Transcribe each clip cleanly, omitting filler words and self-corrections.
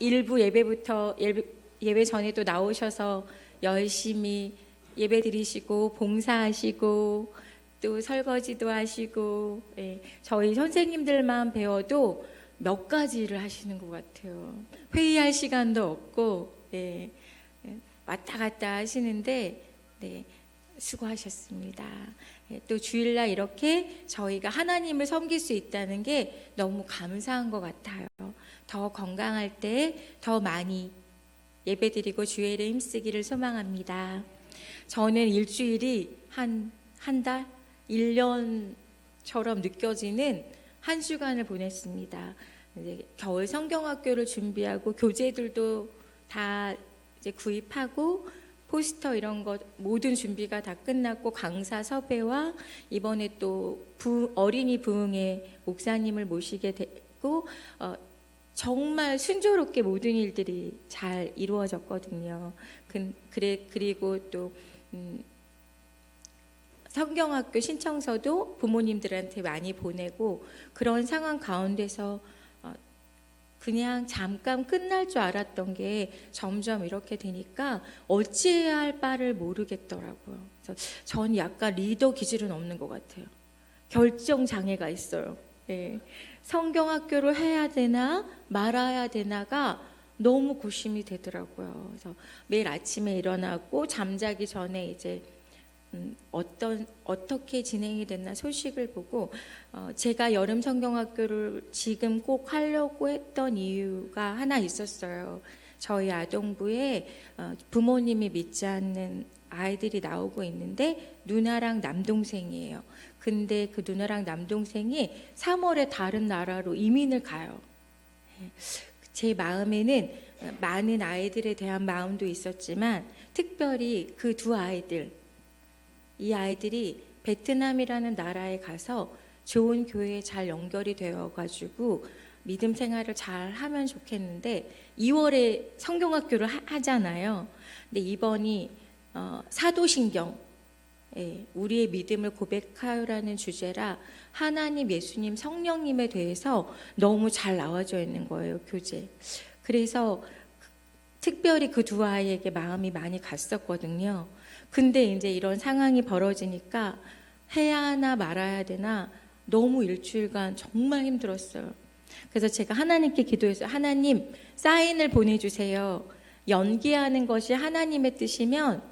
일부 예배부터 예배 전에도 나오셔서 열심히 예배 드리시고 봉사하시고 또 설거지도 하시고, 예, 저희 선생님들만 배워도 몇 가지를 하시는 것 같아요. 회의할 시간도 없고, 예, 왔다 갔다 하시는데, 네, 수고하셨습니다. 예, 또 주일날 이렇게 저희가 하나님을 섬길 수 있다는 게 너무 감사한 것 같아요. 더 건강할 때 더 많이 예배드리고 주일에 힘쓰기를 소망합니다. 저는 일주일이 한 달, 1년처럼 느껴지는 한 주간을 보냈습니다. 이제 겨울 성경학교를 준비하고 교재들도 다 이제 구입하고 포스터 이런 것 모든 준비가 다 끝났고 강사 섭외와 이번에 또 어린이 부흥회 목사님을 모시게 됐고 정말 순조롭게 모든 일들이 잘 이루어졌거든요. 그리고 또 성경학교 신청서도 부모님들한테 많이 보내고 그런 상황 가운데서 그냥 잠깐 끝날 줄 알았던 게 점점 이렇게 되니까 어찌해야 할 바를 모르겠더라고요. 전 약간 리더 기질은 없는 것 같아요. 결정 장애가 있어요. 네. 성경학교를 해야 되나 말아야 되나가 너무 고심이 되더라고요. 그래서 매일 아침에 일어나고 잠자기 전에 이제 어떻게 진행이 됐나 소식을 보고 제가 여름 성경학교를 지금 꼭 하려고 했던 이유가 하나 있었어요. 저희 아동부에 부모님이 믿지 않는 아이들이 나오고 있는데 누나랑 남동생이에요. 근데 그 누나랑 남동생이 3월에 다른 나라로 이민을 가요. 제 마음에는 많은 아이들에 대한 마음도 있었지만 특별히 그 두 아이들, 이 아이들이 베트남이라는 나라에 가서 좋은 교회에 잘 연결이 되어가지고 믿음 생활을 잘 하면 좋겠는데 2월에 성경학교를 하잖아요. 근데 이번이 사도신경, 우리의 믿음을 고백하여라는 주제라 하나님, 예수님, 성령님에 대해서 너무 잘 나와져 있는 거예요, 교재. 그래서 특별히 그 두 아이에게 마음이 많이 갔었거든요. 근데 이제 이런 상황이 벌어지니까 해야 하나 말아야 되나 너무 일주일간 정말 힘들었어요. 그래서 제가 하나님께 기도했어요. 하나님, 사인을 보내주세요. 연기하는 것이 하나님의 뜻이면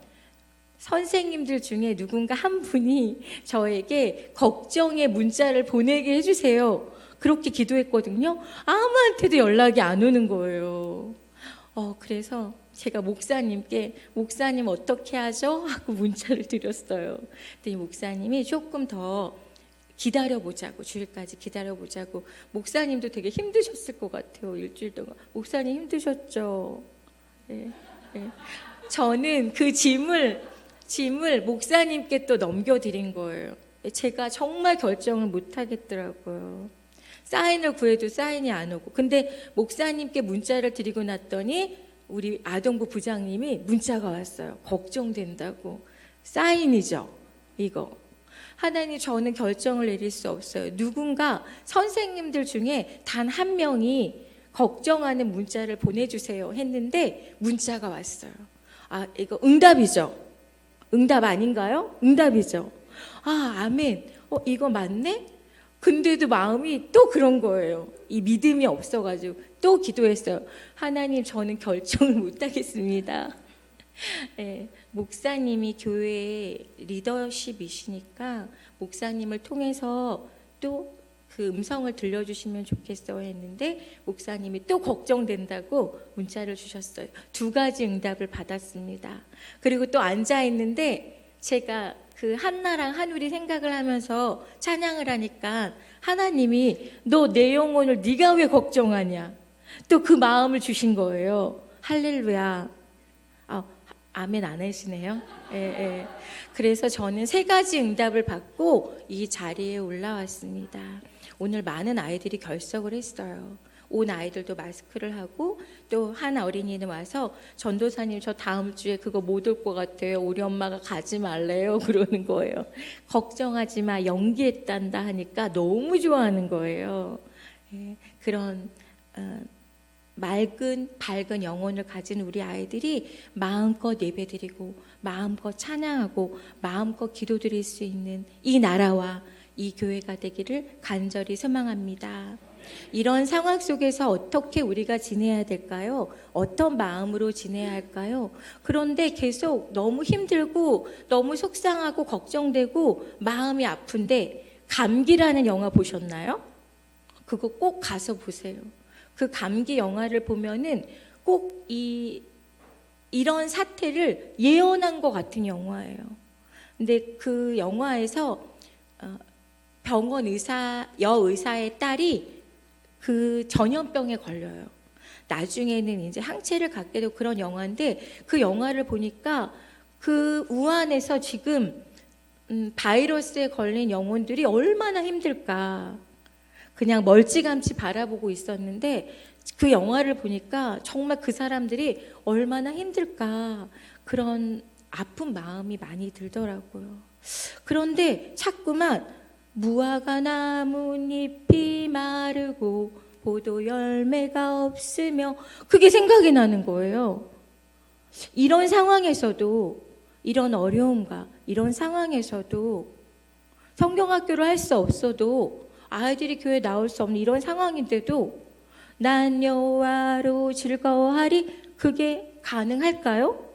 선생님들 중에 누군가 한 분이 저에게 걱정의 문자를 보내게 해주세요. 그렇게 기도했거든요. 아무한테도 연락이 안 오는 거예요. 그래서 제가 목사님께 목사님 어떻게 하죠? 하고 문자를 드렸어요. 근데 목사님이 조금 더 기다려보자고, 주일까지 기다려보자고. 목사님도 되게 힘드셨을 것 같아요. 일주일 동안. 목사님 힘드셨죠? 네, 네. 저는 그 짐을 목사님께 또 넘겨드린 거예요. 제가 정말 결정을 못 하겠더라고요. 사인을 구해도 사인이 안 오고. 근데 목사님께 문자를 드리고 났더니 우리 아동부 부장님이 문자가 왔어요. 걱정된다고. 사인이죠, 이거. 하나님, 저는 결정을 내릴 수 없어요. 누군가 선생님들 중에 단 한 명이 걱정하는 문자를 보내주세요 했는데 문자가 왔어요. 이거 응답이죠. 응답 아닌가요? 응답이죠. 아멘. 이거 맞네? 근데도 마음이 또 그런 거예요. 이 믿음이 없어가지고 또 기도했어요. 하나님, 저는 결정을 못하겠습니다. 네, 목사님이 교회의 리더십이시니까 목사님을 통해서 또 그 음성을 들려주시면 좋겠어요 했는데 목사님이 또 걱정된다고 문자를 주셨어요. 2가지 응답을 받았습니다. 그리고 또 앉아있는데 제가 그 한나랑 한울이 생각을 하면서 찬양을 하니까 하나님이 너 내 영혼을 네가 왜 걱정하냐, 또 그 마음을 주신 거예요. 할렐루야. 아멘 안 하시네요. 예. 그래서 저는 3가지 응답을 받고 이 자리에 올라왔습니다. 오늘 많은 아이들이 결석을 했어요. 온 아이들도 마스크를 하고 또 한 어린이는 와서 전도사님, 저 다음 주에 그거 못 올 것 같아요. 우리 엄마가 가지 말래요. 그러는 거예요. 걱정하지 마, 연기했단다 하니까 너무 좋아하는 거예요. 그런 맑은 밝은 영혼을 가진 우리 아이들이 마음껏 예배드리고 마음껏 찬양하고 마음껏 기도드릴 수 있는 이 나라와 이 교회가 되기를 간절히 소망합니다. 이런 상황 속에서 어떻게 우리가 지내야 될까요? 어떤 마음으로 지내야 할까요? 그런데 계속 너무 힘들고 너무 속상하고 걱정되고 마음이 아픈데, 감기라는 영화 보셨나요? 그거 꼭 가서 보세요. 그 감기 영화를 보면은 꼭 이런 사태를 예언한 것 같은 영화예요. 근데 그 영화에서 병원 여의사의 딸이 그 전염병에 걸려요. 나중에는 이제 항체를 갖게 되고 그런 영화인데, 그 영화를 보니까 그 우한에서 지금 바이러스에 걸린 영혼들이 얼마나 힘들까 그냥 멀찌감치 바라보고 있었는데, 그 영화를 보니까 정말 그 사람들이 얼마나 힘들까 그런 아픈 마음이 많이 들더라고요. 그런데 자꾸만 무화과 나뭇잎이 마르고 포도 열매가 없으며, 그게 생각이 나는 거예요. 이런 상황에서도, 이런 어려움과 이런 상황에서도 성경학교를 할 수 없어도, 아이들이 교회 나올 수 없는 이런 상황인데도 난 여호와로 즐거워하리, 그게 가능할까요?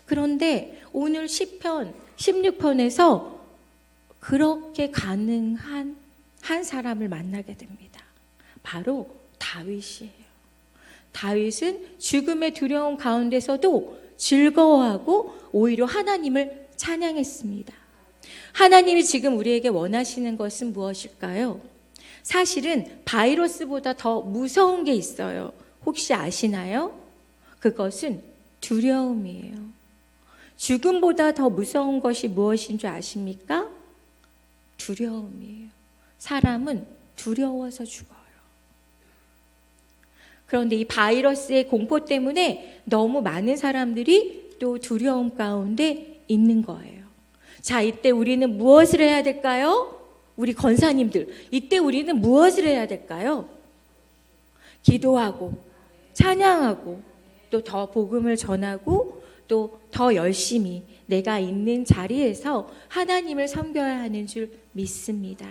그런데 오늘 시편 16편에서 그렇게 가능한 한 사람을 만나게 됩니다. 바로 다윗이에요. 다윗은 죽음의 두려움 가운데서도 즐거워하고 오히려 하나님을 찬양했습니다. 하나님이 지금 우리에게 원하시는 것은 무엇일까요? 사실은 바이러스보다 더 무서운 게 있어요. 혹시 아시나요? 그것은 두려움이에요. 죽음보다 더 무서운 것이 무엇인 줄 아십니까? 두려움이에요. 사람은 두려워서 죽어요. 그런데 이 바이러스의 공포 때문에 너무 많은 사람들이 또 두려움 가운데 있는 거예요. 자, 이때 우리는 무엇을 해야 될까요? 우리 권사님들, 이때 우리는 무엇을 해야 될까요? 기도하고 찬양하고 또 더 복음을 전하고 또 더 열심히 내가 있는 자리에서 하나님을 섬겨야 하는 줄 믿습니다.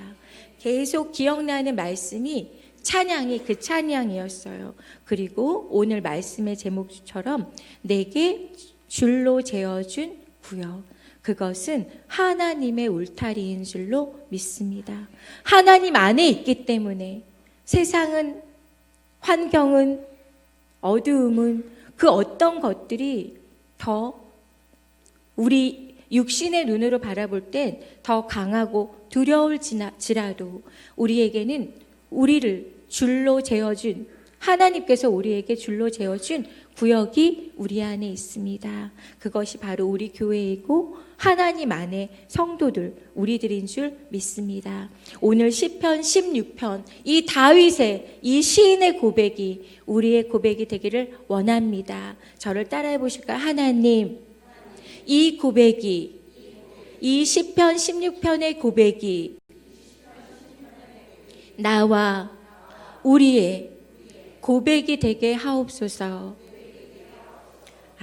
계속 기억나는 말씀이 찬양이 그 찬양이었어요. 그리고 오늘 말씀의 제목처럼 내게 줄로 재어준 구역, 그것은 하나님의 울타리인 줄로 믿습니다. 하나님 안에 있기 때문에 세상은, 환경은, 어두움은, 그 어떤 것들이 더 우리 육신의 눈으로 바라볼 땐 더 강하고 두려울지라도 우리에게는 우리를 줄로 재어준, 하나님께서 우리에게 줄로 재어준 구역이 우리 안에 있습니다. 그것이 바로 우리 교회이고 하나님 안에 성도들, 우리들인 줄 믿습니다. 오늘 시편 16편, 이 다윗의, 이 시인의 고백이 우리의 고백이 되기를 원합니다. 저를 따라해 보실까요? 하나님, 이 고백이, 이 시편 16편의 고백이 나와 우리의 고백이 되게 하옵소서.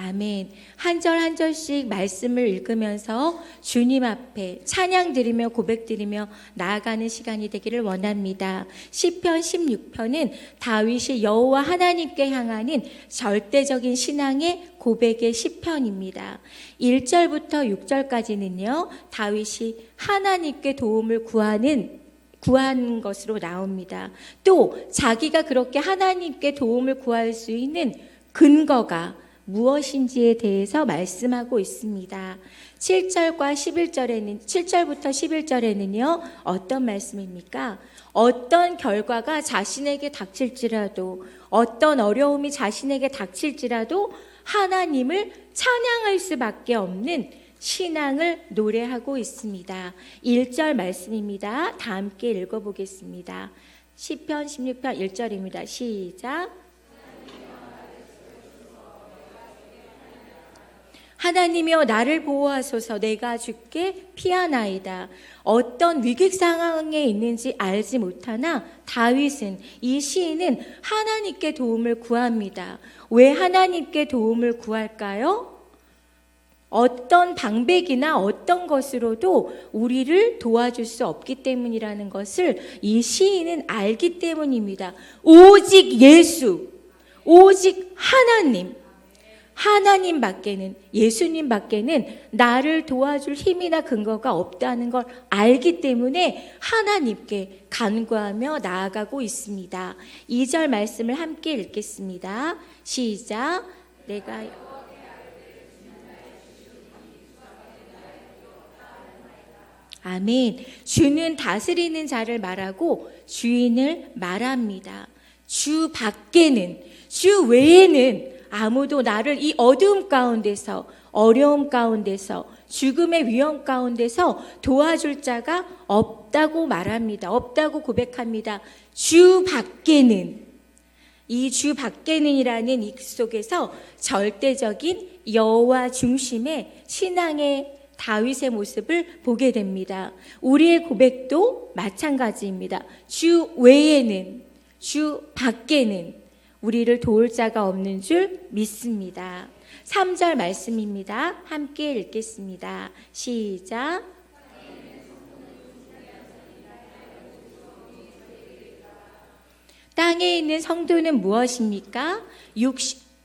아멘. 한 절 한 절씩 말씀을 읽으면서 주님 앞에 찬양 드리며 고백 드리며 나아가는 시간이 되기를 원합니다. 시편 16편은 다윗이 여호와 하나님께 향하는 절대적인 신앙의 고백의 시편입니다. 1절부터 6절까지는요, 다윗이 하나님께 도움을 구한 것으로 나옵니다. 또 자기가 그렇게 하나님께 도움을 구할 수 있는 근거가 무엇인지에 대해서 말씀하고 있습니다. 7절부터 11절에는요, 어떤 말씀입니까? 어떤 결과가 자신에게 닥칠지라도, 어떤 어려움이 자신에게 닥칠지라도 하나님을 찬양할 수밖에 없는 신앙을 노래하고 있습니다. 1절 말씀입니다. 다 함께 읽어보겠습니다. 시편 16편 1절입니다. 시작. 하나님이여 나를 보호하소서. 내가 주께 피하나이다. 어떤 위기 상황에 있는지 알지 못하나 다윗은, 이 시인은 하나님께 도움을 구합니다. 왜 하나님께 도움을 구할까요? 어떤 방백이나 어떤 것으로도 우리를 도와줄 수 없기 때문이라는 것을 이 시인은 알기 때문입니다. 오직 예수, 오직 하나님 밖에는, 예수님 밖에는 나를 도와줄 힘이나 근거가 없다는 걸 알기 때문에 하나님께 간구하며 나아가고 있습니다. 2절 말씀을 함께 읽겠습니다. 시작. 내가 아멘. 주는 다스리는 자를 말하고 주인을 말합니다. 주 밖에는, 주 외에는 아무도 나를 이 어두움 가운데서, 어려움 가운데서, 죽음의 위험 가운데서 도와줄 자가 없다고 말합니다. 없다고 고백합니다. 주 밖에는, 이 주 밖에는이라는 이 속에서 절대적인 여호와 중심의 신앙의 다윗의 모습을 보게 됩니다. 우리의 고백도 마찬가지입니다. 주 외에는, 주 밖에는 우리를 도울 자가 없는 줄 믿습니다. 3절 말씀입니다. 함께 읽겠습니다. 시작. 땅에 있는 성도는 무엇입니까?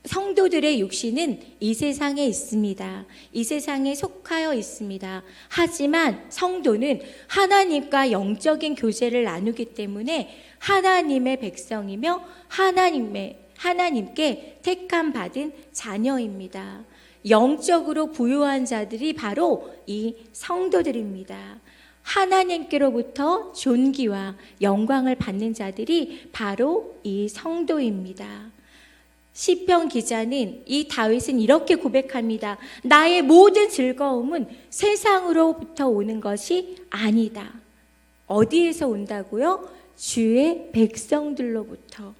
성도들의 육신은 이 세상에 있습니다. 이 세상에 속하여 있습니다. 하지만 성도는 하나님과 영적인 교제를 나누기 때문에 하나님의 백성이며 하나님께 택함 받은 자녀입니다. 영적으로 부유한 자들이 바로 이 성도들입니다. 하나님께로부터 존귀와 영광을 받는 자들이 바로 이 성도입니다. 시편 기자는, 이 다윗은 이렇게 고백합니다. 나의 모든 즐거움은 세상으로부터 오는 것이 아니다. 어디에서 온다고요? 주의 백성들로부터.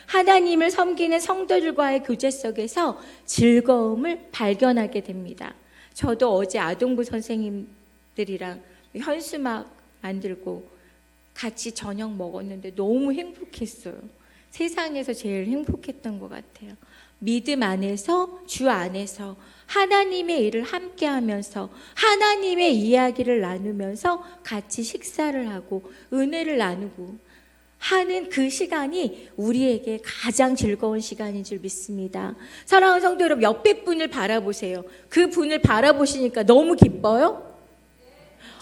하나님을 섬기는 성도들과의 교제 속에서 즐거움을 발견하게 됩니다. 저도 어제 아동부 선생님들이랑 현수막 만들고 같이 저녁 먹었는데 너무 행복했어요. 세상에서 제일 행복했던 것 같아요. 믿음 안에서, 주 안에서 하나님의 일을 함께 하면서 하나님의 이야기를 나누면서 같이 식사를 하고 은혜를 나누고 하는 그 시간이 우리에게 가장 즐거운 시간인 줄 믿습니다. 사랑하는 성도 여러분, 옆에 분을 바라보세요. 그 분을 바라보시니까 너무 기뻐요?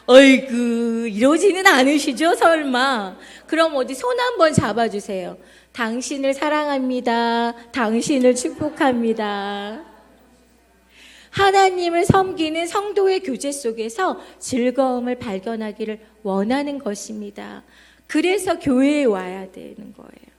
어이구, 이러지는 않으시죠, 설마? 그럼 어디 손 한번 잡아주세요. 당신을 사랑합니다. 당신을 축복합니다. 하나님을 섬기는 성도의 교제 속에서 즐거움을 발견하기를 원하는 것입니다. 그래서 교회에 와야 되는 거예요.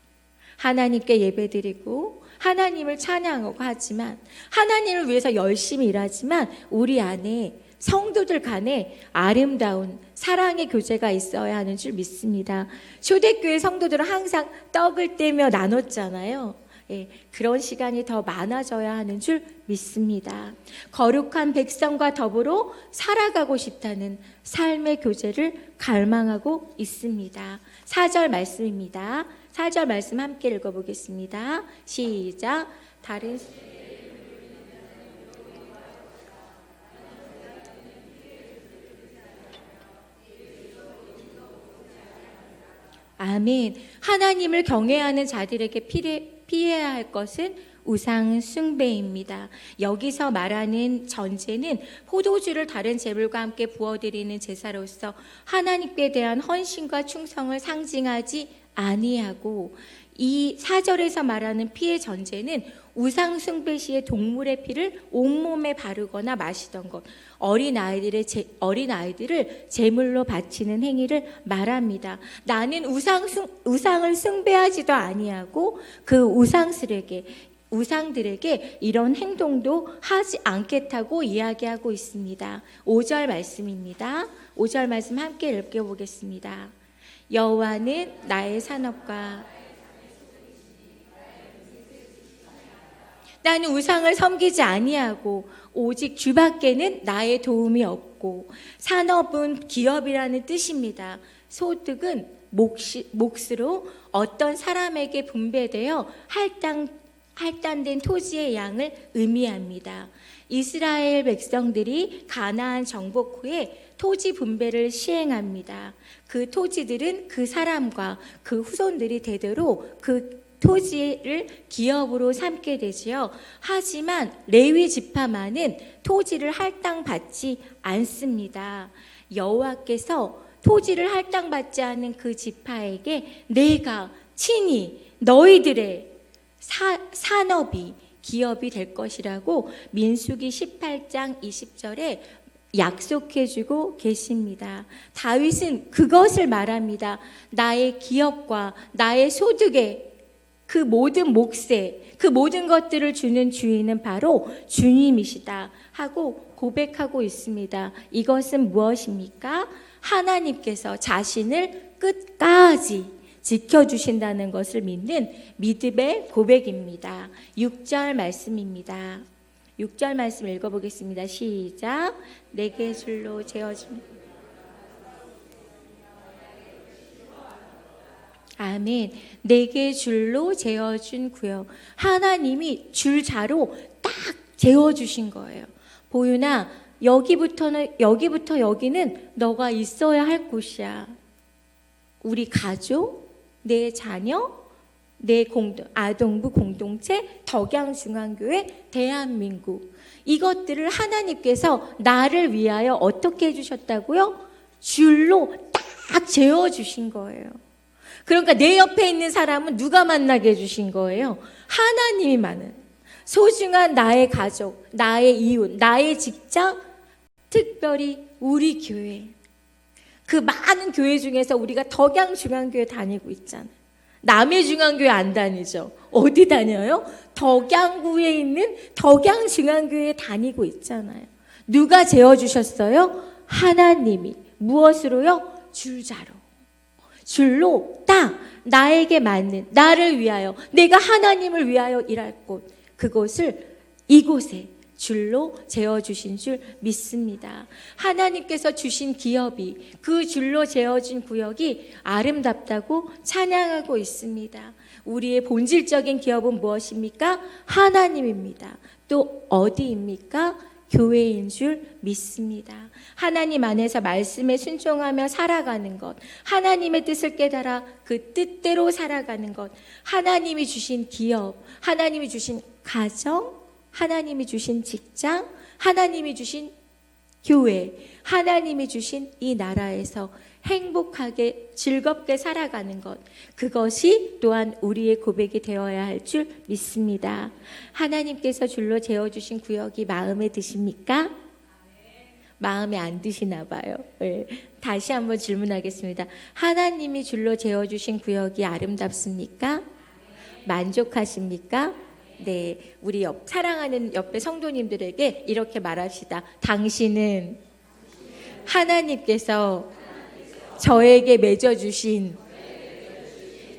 하나님께 예배드리고 하나님을 찬양하고 하지만, 하나님을 위해서 열심히 일하지만 우리 안에, 성도들 간에 아름다운 사랑의 교제가 있어야 하는 줄 믿습니다. 초대교회 성도들은 항상 떡을 떼며 나눴잖아요. 그런 시간이 더 많아져야 하는 줄 믿습니다. 거룩한 백성과 더불어 살아가고 싶다는 삶의 교제를 갈망하고 있습니다. 4절 말씀입니다. 4절 말씀 함께 읽어보겠습니다. 시작. 다른 아멘. 하나님을 경외하는 자들에게 피해야 할 것은 우상 숭배입니다. 여기서 말하는 전제는 포도주를 다른 제물과 함께 부어드리는 제사로서 하나님께 대한 헌신과 충성을 상징하지 아니하고, 이 4절에서 말하는 피의 전제는 우상 숭배 시에 동물의 피를 온몸에 바르거나 마시던 것, 어린아이들을 제물로 바치는 행위를 말합니다. 나는 우상을 숭배하지도 아니하고 그 우상들에게 이런 행동도 하지 않겠다고 이야기하고 있습니다. 5절 말씀입니다. 5절 말씀 함께 읽어보겠습니다. 여호와는 나의 산업과 나는 우상을 섬기지 아니하고 오직 주밖에는 나의 도움이 없고. 산업은 기업이라는 뜻입니다. 소득은 몫으로 어떤 사람에게 분배되어 할당된 토지의 양을 의미합니다. 이스라엘 백성들이 가나안 정복 후에 토지 분배를 시행합니다. 그 토지들은 그 사람과 그 후손들이 대대로 그 토지를 기업으로 삼게 되지요. 하지만 레위 지파만은 토지를 할당받지 않습니다. 여호와께서 토지를 할당받지 않은 그 지파에게 내가 친히 너희들의 산업이 기업이 될 것이라고 민수기 18장 20절에 약속해주고 계십니다. 다윗은 그것을 말합니다. 나의 기업과 나의 소득에 그 모든 몫에 그 모든 것들을 주는 주인은 바로 주님이시다 하고 고백하고 있습니다. 이것은 무엇입니까? 하나님께서 자신을 끝까지 지켜주신다는 것을 믿는 믿음의 고백입니다. 6절 말씀입니다. 6절 말씀 읽어보겠습니다. 시작. 내게 줄로 재어준 아멘. 내게 줄로 재어준 구역. 하나님이 줄자로 딱 재어주신 거예요. 보윤아, 여기부터 여기는 너가 있어야 할 곳이야. 우리 가족, 내 자녀, 내 아동부 공동체, 덕양중앙교회, 대한민국. 이것들을 하나님께서 나를 위하여 어떻게 해주셨다고요? 줄로 딱 재어주신 거예요. 그러니까 내 옆에 있는 사람은 누가 만나게 해주신 거예요? 하나님이 많은 소중한 나의 가족, 나의 이웃, 나의 직장, 특별히 우리 교회. 그 많은 교회 중에서 우리가 덕양중앙교회 다니고 있잖아요. 남해중앙교회 안 다니죠? 어디 다녀요? 덕양구에 있는 덕양중앙교회에 다니고 있잖아요. 누가 재어주셨어요? 하나님이. 무엇으로요? 줄자로. 줄로 딱 나에게 맞는, 나를 위하여, 내가 하나님을 위하여 일할 곳, 그곳을 이곳에 줄로 재어주신 줄 믿습니다. 하나님께서 주신 기업이, 그 줄로 재어진 구역이 아름답다고 찬양하고 있습니다. 우리의 본질적인 기업은 무엇입니까? 하나님입니다. 또 어디입니까? 교회인 줄 믿습니다. 하나님 안에서 말씀에 순종하며 살아가는 것, 하나님의 뜻을 깨달아 그 뜻대로 살아가는 것, 하나님이 주신 기업, 하나님이 주신 가정, 하나님이 주신 직장, 하나님이 주신 교회, 하나님이 주신 이 나라에서 행복하게 즐겁게 살아가는 것, 그것이 또한 우리의 고백이 되어야 할 줄 믿습니다. 하나님께서 줄로 재어주신 구역이 마음에 드십니까? 마음에 안 드시나 봐요. 네. 다시 한번 질문하겠습니다. 하나님이 줄로 재어주신 구역이 아름답습니까? 만족하십니까? 네, 우리 사랑하는 옆에 성도님들에게 이렇게 말합시다. 당신은 하나님께서 저에게 맺어주신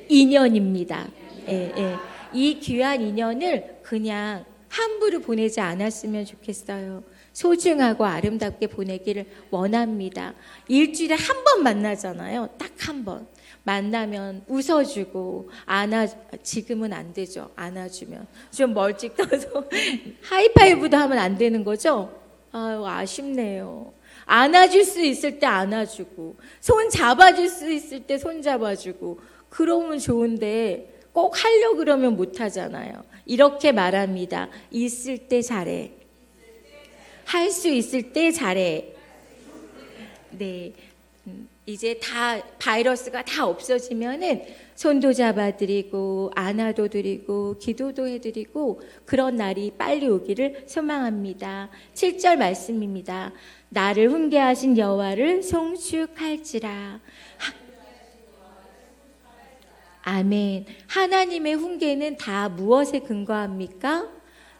인연입니다. 예, 예. 이 귀한 인연을 그냥 함부로 보내지 않았으면 좋겠어요. 소중하고 아름답게 보내기를 원합니다. 일주일에 한 번 만나잖아요. 딱 한 번. 만나면 웃어주고 지금은 안 되죠. 안아주면 좀 멀찍 떠서 하이파이브도 하면 안 되는 거죠. 아유, 아쉽네요. 안아줄 수 있을 때 안아주고, 손 잡아줄 수 있을 때 손 잡아주고, 그러면 좋은데 꼭 하려고 그러면 못하잖아요. 이렇게 말합니다. 있을 때 잘해. 할 수 있을 때 잘해. 네. 이제 다 바이러스가 다 없어지면은 손도 잡아드리고 안아도 드리고 기도도 해드리고 그런 날이 빨리 오기를 소망합니다. 7절 말씀입니다. 나를 훈계하신 여호와를 송축할지라. 아멘. 하나님의 훈계는 다 무엇에 근거합니까?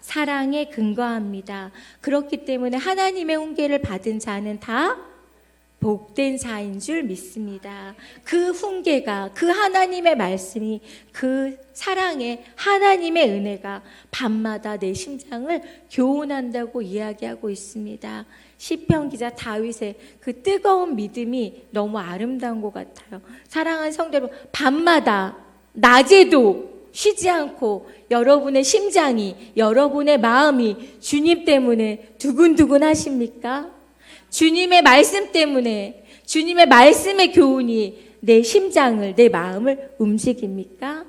사랑에 근거합니다. 그렇기 때문에 하나님의 훈계를 받은 자는 다 복된 자인 줄 믿습니다. 그 훈계가, 그 하나님의 말씀이, 그 사랑의 하나님의 은혜가 밤마다 내 심장을 교훈한다고 이야기하고 있습니다. 시편 기자 다윗의 그 뜨거운 믿음이 너무 아름다운 것 같아요. 사랑하는 성도 여러분, 밤마다 낮에도 쉬지 않고 여러분의 심장이, 여러분의 마음이 주님 때문에 두근두근 하십니까? 주님의 말씀 때문에, 주님의 말씀의 교훈이 내 심장을, 내 마음을 움직입니까?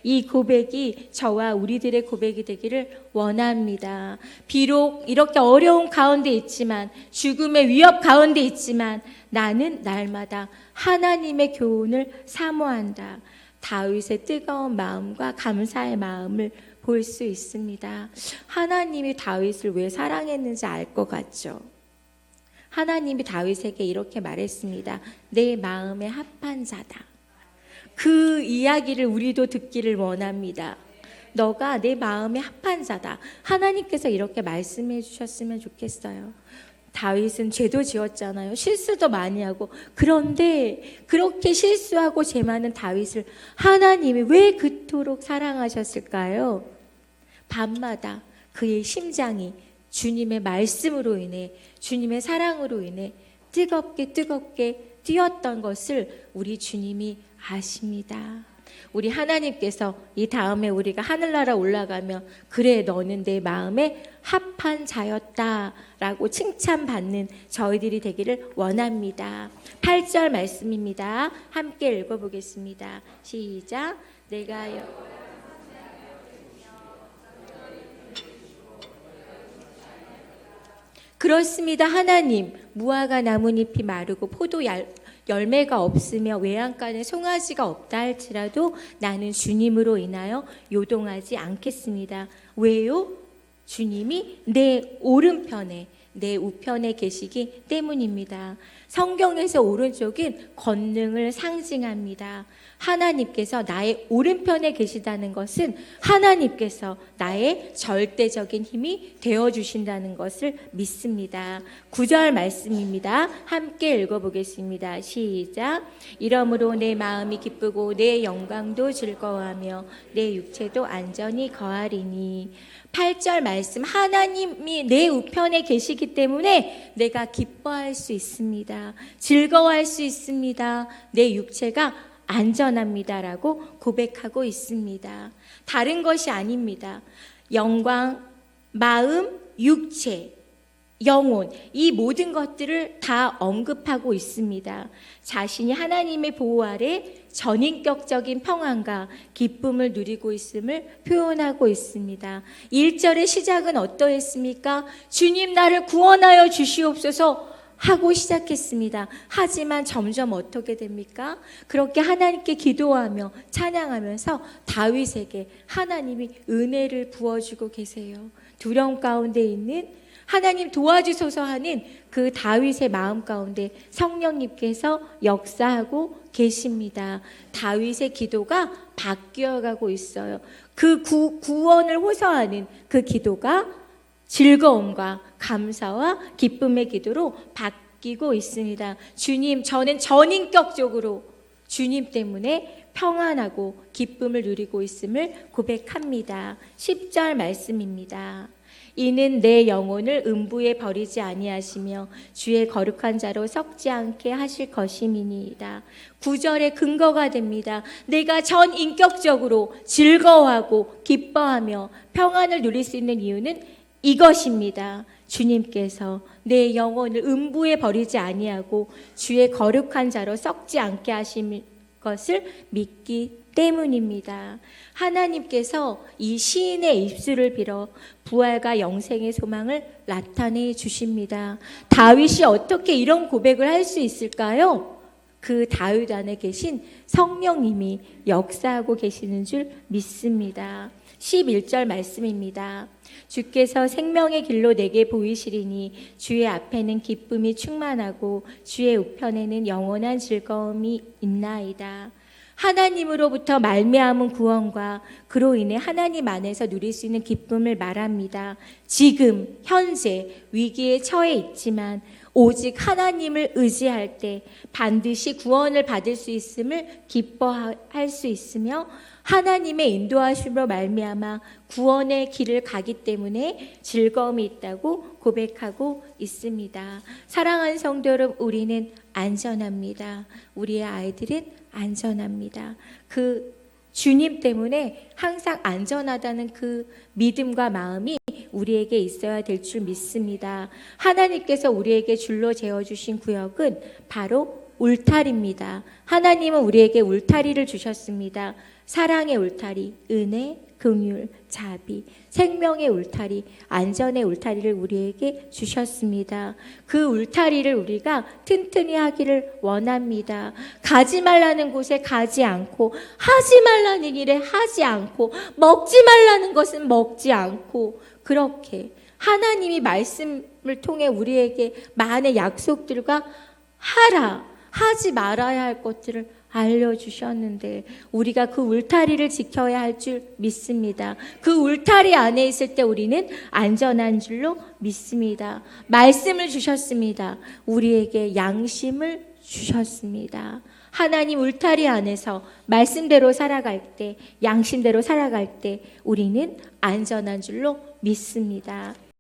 이 고백이 저와 우리들의 고백이 되기를 원합니다. 비록 이렇게 어려운 가운데 있지만, 죽음의 위협 가운데 있지만, 나는 날마다 하나님의 교훈을 사모한다. 다윗의 뜨거운 마음과 감사의 마음을 볼 수 있습니다. 하나님이 다윗을 왜 사랑했는지 알 것 같죠? 하나님이 다윗에게 이렇게 말했습니다. 내 마음에 합한 자다. 그 이야기를 우리도 듣기를 원합니다. 너가 내 마음에 합한 자다. 하나님께서 이렇게 말씀해 주셨으면 좋겠어요. 다윗은 죄도 지었잖아요. 실수도 많이 하고. 그런데 그렇게 실수하고 죄 많은 다윗을 하나님이 왜 그토록 사랑하셨을까요? 밤마다 그의 심장이 주님의 말씀으로 인해, 주님의 사랑으로 인해 뜨겁게 뛰었던 것을 우리 주님이 아십니다. 우리 하나님께서 이 다음에 우리가 하늘나라 올라가면 그래 너는 내 마음에 합한 자였다 라고 칭찬받는 저희들이 되기를 원합니다. 8절 말씀입니다. 함께 읽어보겠습니다. 시작. 내가 그렇습니다. 하나님, 무화과 나뭇잎이 마르고 포도 열매가 없으며 외양간에 송아지가 없다 할지라도 나는 주님으로 인하여 요동하지 않겠습니다. 왜요? 주님이 내 오른편에, 내 우편에 계시기 때문입니다. 성경에서 오른쪽은 권능을 상징합니다. 하나님께서 나의 오른편에 계시다는 것은 하나님께서 나의 절대적인 힘이 되어주신다는 것을 믿습니다. 9절 말씀입니다. 함께 읽어보겠습니다. 시작. 이러므로 내 마음이 기쁘고 내 영광도 즐거워하며 내 육체도 안전히 거하리니. 8절 말씀, 하나님이 내 우편에 계시기 때문에 내가 기뻐할 수 있습니다. 즐거워할 수 있습니다. 내 육체가 안전합니다라고 고백하고 있습니다. 다른 것이 아닙니다. 영광, 마음, 육체, 영혼, 이 모든 것들을 다 언급하고 있습니다. 자신이 하나님의 보호 아래 전인격적인 평안과 기쁨을 누리고 있음을 표현하고 있습니다. 1절의 시작은 어떠했습니까? 주님 나를 구원하여 주시옵소서 하고 시작했습니다. 하지만 점점 어떻게 됩니까? 그렇게 하나님께 기도하며 찬양하면서 다윗에게 하나님이 은혜를 부어주고 계세요. 두려움 가운데 있는 하나님 도와주소서 하는 그 다윗의 마음 가운데 성령님께서 역사하고 계십니다. 다윗의 기도가 바뀌어가고 있어요. 그 구원을 호소하는 그 기도가 즐거움과 감사와 기쁨의 기도로 바뀌고 있습니다. 주님, 저는 전인격적으로 주님 때문에 평안하고 기쁨을 누리고 있음을 고백합니다. 10절 말씀입니다. 이는 내 영혼을 음부에 버리지 아니하시며 주의 거룩한 자로 썩지 않게 하실 것임이니이다. 9절의 근거가 됩니다. 내가 전인격적으로 즐거워하고 기뻐하며 평안을 누릴 수 있는 이유는 이것입니다. 주님께서 내 영혼을 음부에 버리지 아니하고 주의 거룩한 자로 썩지 않게 하실 것을 믿기 때문입니다. 하나님께서 이 시인의 입술을 빌어 부활과 영생의 소망을 나타내 주십니다. 다윗이 어떻게 이런 고백을 할 수 있을까요? 그 다윗 안에 계신 성령님이 역사하고 계시는 줄 믿습니다. 11절 말씀입니다. 주께서 생명의 길로 내게 보이시리니 주의 앞에는 기쁨이 충만하고 주의 우편에는 영원한 즐거움이 있나이다. 하나님으로부터 말미암은 구원과 그로 인해 하나님 안에서 누릴 수 있는 기쁨을 말합니다. 지금 현재 위기에 처해 있지만 오직 하나님을 의지할 때 반드시 구원을 받을 수 있음을 기뻐할 수 있으며 하나님의 인도하심으로 말미암아 구원의 길을 가기 때문에 즐거움이 있다고 고백하고 있습니다. 사랑하는 성도 여러분, 우리는 안전합니다. 우리의 아이들은 안전합니다. 그 주님 때문에 항상 안전하다는 그 믿음과 마음이 우리에게 있어야 될 줄 믿습니다. 하나님께서 우리에게 줄로 재어주신 구역은 바로 울타리입니다. 하나님은 우리에게 울타리를 주셨습니다. 사랑의 울타리, 은혜, 긍휼, 자비, 생명의 울타리, 안전의 울타리를 우리에게 주셨습니다. 그 울타리를 우리가 튼튼히 하기를 원합니다. 가지 말라는 곳에 가지 않고, 하지 말라는 일에 하지 않고, 먹지 말라는 것은 먹지 않고, 그렇게 하나님이 말씀을 통해 우리에게 많은 약속들과 하지 말아야 할 것들을 알려주셨는데 우리가 그 울타리를 지켜야 할 줄 믿습니다. 그 울타리 안에 있을 때 우리는 안전한 줄로 믿습니다. 말씀을 주셨습니다. 우리에게 양심을 주셨습니다. 하나님 울타리 안에서 말씀대로 살아갈 때, 양심대로 살아갈 때 우리는 안전한 줄로 믿습니다.